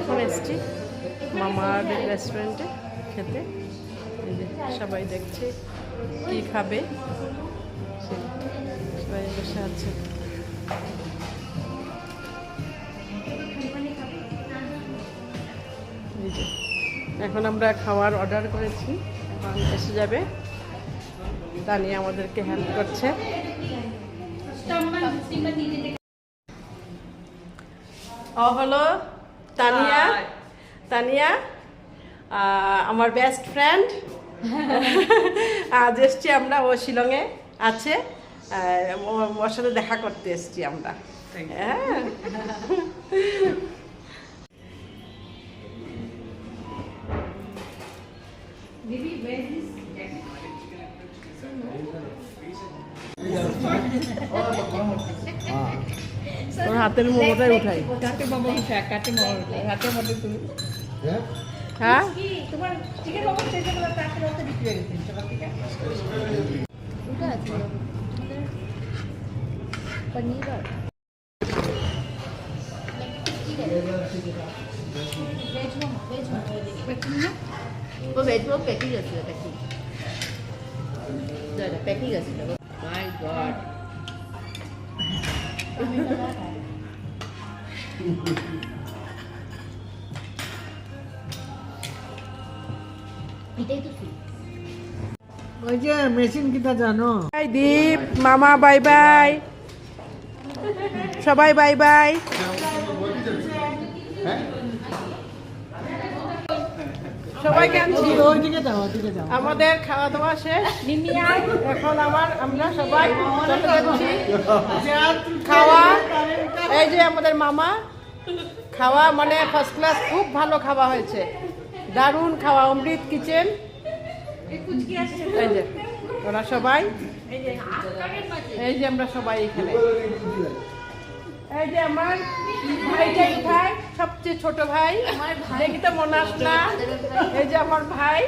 এখন এসছি মামার রেস্টুরেন্টে খেতে। এই যে সবাই দেখছে কি খাবে, সবাই বসে আছে। এই যে এখন আমরা খাওয়ার অর্ডার করেছি, এখন এসে যাবে। তানিয়া আমাদেরকে হেল্প করছে। ও হলো তানিয়া। তানিয়া আমার বেস্ট ফ্রেন্ড। আজ এসছি আমরা, ও শিলংয়ে আছে, ওর সাথে দেখা করতে এসছি আমরা। হ্যাঁ ওর হাতের মোমোটাই উঠাই। কাটে মোমো উঠা, কাটে মোমো উঠা, হাতের মধ্যে তুমি। হ্যাঁ তোমার চিকেন মোমো শেষ হলো, তারপরে ওটা বিক্রি হয়ে গেছে সবার থেকে। ওটা আছে পনির আর ভেজ মোমো, ও ভেজ মোমো প্যাকেজ আছে, প্যাকেজ দাদা প্যাকেজ আছে। মাই গড, এটাই তো ওই যে মেশিন কিটা জানো? দীপ মামা বাই বাই, সবাই বাই বাই। সবাইকে আনছি। ওইদিকে যাও, ওইদিকে যাও। আমাদের খাওয়া দাওয়া শেষ, এখন আমরা সবাই চলে যাচ্ছি খাওয়া। এই যে আমাদের মামা, খাওয়া মানে ফার্স্ট ক্লাস, খুব ভালো খাওয়া হয়েছে, দারুণ খাওয়া, অমৃত কিচেন। এই যে ওরা সবাই, এই যে আমরা সবাই এখানে। এই যে আমার ভাইটাই ভাই, সবচেয়ে ছোট ভাই, দেখি তো মনে আস না। এই যে আমার ভাই,